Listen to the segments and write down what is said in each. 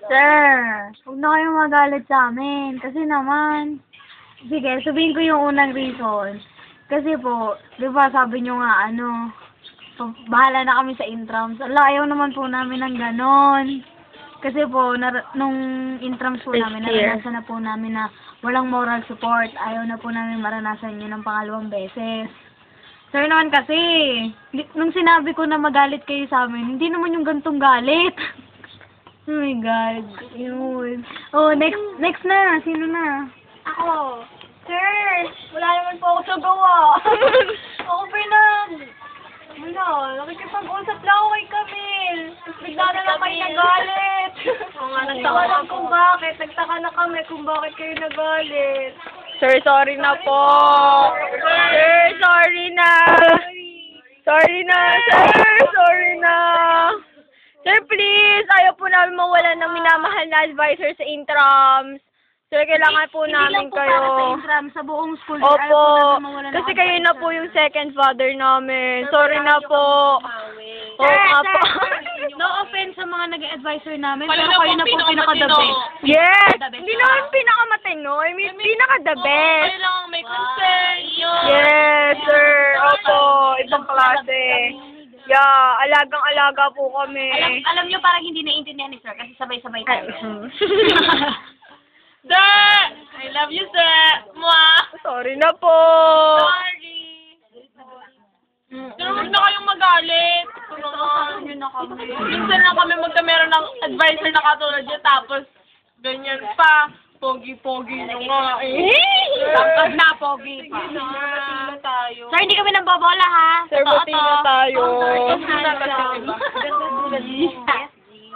Sir, huwag na kayong magalit sa amin. Kasi naman, sige, sabihin ko yung unang reason. Kasi po, di ba sabi nyo nga, bahala na kami sa intrams. Ala, ayaw naman po namin ng ganon. Kasi po, nung intrams po namin, naranasan na po namin na walang moral support. Ayaw na po namin maranasan yun ng pangalawang beses. Sir naman kasi, nung sinabi ko na magalit kayo sa amin, hindi naman yung gantong galit. Oh my God. Yun. Oh, next na. Sino na? Ako. Sir, wala naman po ako sa gawa. Ako nakikipag-usap lang ako kay Camille. Tapos bigla na lang kayo nagalit. Nagtaka lang kung bakit. Nagtaka na kami kung bakit kayo nagalit. Sir, sorry na po. Sir, sorry na. Sorry na, sir. Sorry na. Sir, please. Ayaw po namin mawalan ng minamahal na advisor sa intrams. Sir, kailangan po namin kayo. Hindi lang po para sa intrams, sa buong school. Opo. Kasi kayo na po yung second father namin. Sorry na po. Oo nga po. No offense sa mga naging advisor namin, pero kayo na po pinaka-the best. Yes! Hindi naman pinaka-matino. I mean, pinaka-the best. Kailangan may concern. Yes, sir. Opo. Ibang klase. Yeah, alagang-alaga po kami. Alam nyo, parang hindi naiintindihan ni sir kasi sabay-sabay tayo. Sir! I love you, sir! Mwah! Sorry na po. Sorry! Pero huwag na kayong magalit. Tulungan nyo na kami. Minsan lang kami magkamera ng advisor na katulad niya, tapos ganyan pa. Pogi-pogi nyo nga eh. Tangkad na, pogi pa. Sino tayo? Sir, hindi kami nagbobola, ha? Sir, bati na tayo.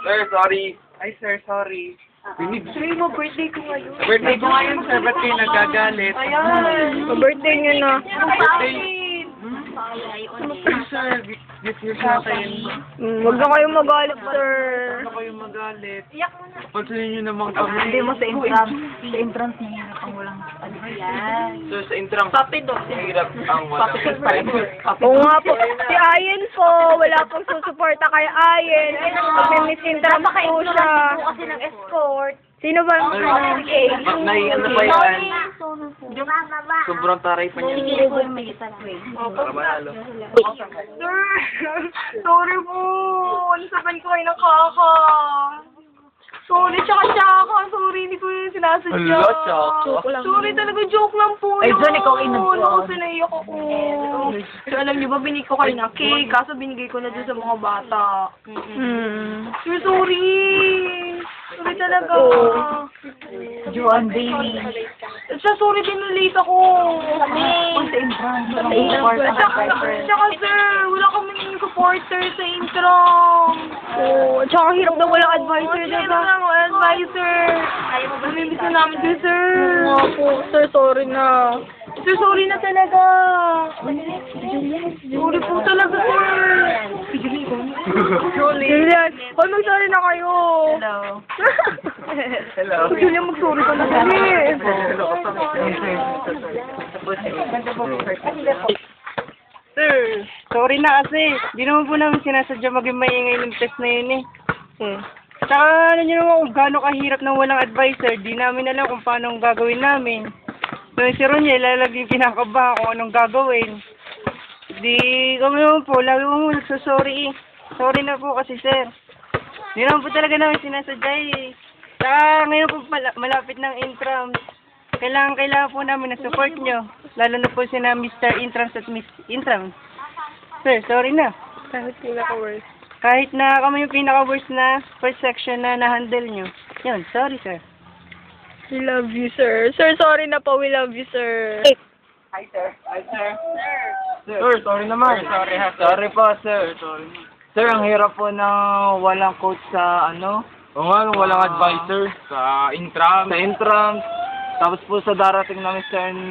Sir, sorry. Ay, sir, sorry. Sir, mo birthday ko ngayon. Birthday ko ngayon, sir. Ba't kayo nagagalit? Birthday niyo na. Sir, gift year sa akin. Huwag na kayong magalit, sir. Ano kayo magalit? Pansinin nyo naman kami. Hindi mo sa intrams. Sa intrams niya yung pang walang Sir, sa intram. Hirap ang wala. Oo nga po. Si Ayen po, wala pong susuporta kay Ayen. Mag-misintra po siya. kasi ng escort. Sino ba? Ano ba yan? Sobrang taray pa niya. Sige po yung may isa lang. Para manalo. Sir, sorry po. Nasaban ko kayo ng kaka. Sorry, tsaka. Sorry, hindi ko yung sinasadya. Hello, tsaka. Sorry talaga, joke lang po Ay, yun. John, ikaw inabot. Kasi naiyak ako. So, alam niyo ba, binigay ko kayo ng cake, kaso binigay ko na dun sa mga bata. Sir, sorry. Sorry talaga. Juan baby. Sorry din na late ako. Sa intrams. Sa intrams. Tsaka sir, wala kaming supporter sa intram. Oo, tsaka hirap na walang advisor, diba? Walang advisor. Namimiss na namin si sir. Oo po, sir, sorry na. Sir, sorry na talaga. Sorry po talaga, sir. Julian, hoy, mag-sorry na kayo. Hello. Hello. Julian, mag-sorry ka na dali. Sir, sorry na kasi. Di naman po namin sinasadya maging maingay ng test na yun eh. Saka ano nyo naman kung gaano kahirap nang walang advisor. Di namin alam kung paano ang gagawin namin. Nung si Ronnie, lalaging kinakabahan kung anong gagawin. Di kami naman po, lagi mo nagsasorry eh. Sorry na po kasi sir. Di naman po talaga namin sinasadya eh. Saka ngayon po malapit ng intrams. Kailangan po namin ng support nyo. Lalo na po sina Mr. Intrams at Miss Intrams. Sir, sorry na. Kahit na kami yung pinaka-worst na first section na na-handle nyo. Yun, sorry sir. We love you, sir. Sir, sorry na po. We love you, sir. Hi, sir. Hi, sir. Sir, sorry naman. Sorry, ha. Sorry po, sir. Sorry. Sir, ang hirap po na walang coach sa ano? O nga, walang advisor. Sa intrams. Sa intrams. Tapos po sa darating na Mr. and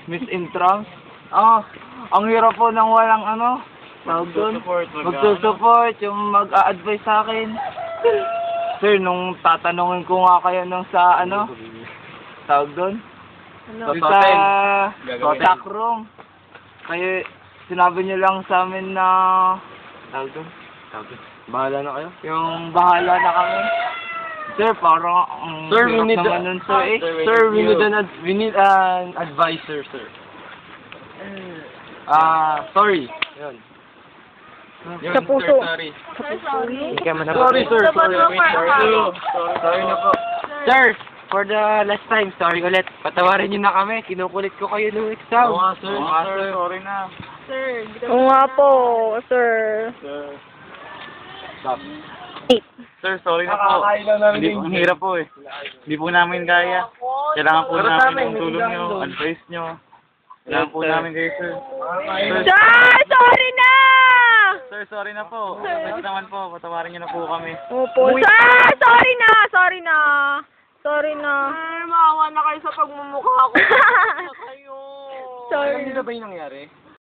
Miss Intrams. Ang hirap po ng walang ano? Tawag doon? Magsusupport, yung mag-a-advise sa akin. Sir, nung tatanungin ko nga kayo nung sa ano? Tawag doon? Sa stock room. Kayo, sinabi niyo lang sa amin na... Tawag doon? Bahala na kayo. Yung bahala na kami. Sir, parang Sir, we hirap need naman nun, sir, eh. Sir, we need an advisor, sir. Sorry. Yun. Sa puso. Sorry. Hindi ka man Sorry, sir. Sorry. Sorry na po. Sir, for the last time, sorry ulit. Patawarin niyo na kami. Kinukulit ko kayo ng exam. Oo nga, sir. Sorry na. Oo nga po, sir. Stop. Sir, sorry na po. Hindi, ang hirap po eh. Hindi po namin kaya. Kailangan po Pero sa namin amin, ng tulong hindi nyo, lang doon. advice nyo. Kailangan po namin kayo, sir. Sir, sorry na! Sir, sorry na po. Advice naman po, patawarin nyo na po kami. Opo. Sir, sorry na! Sorry na! Sorry na. Maawa na kayo sa pagmumukha ko. Sorry. Hindi na ba yung nangyari?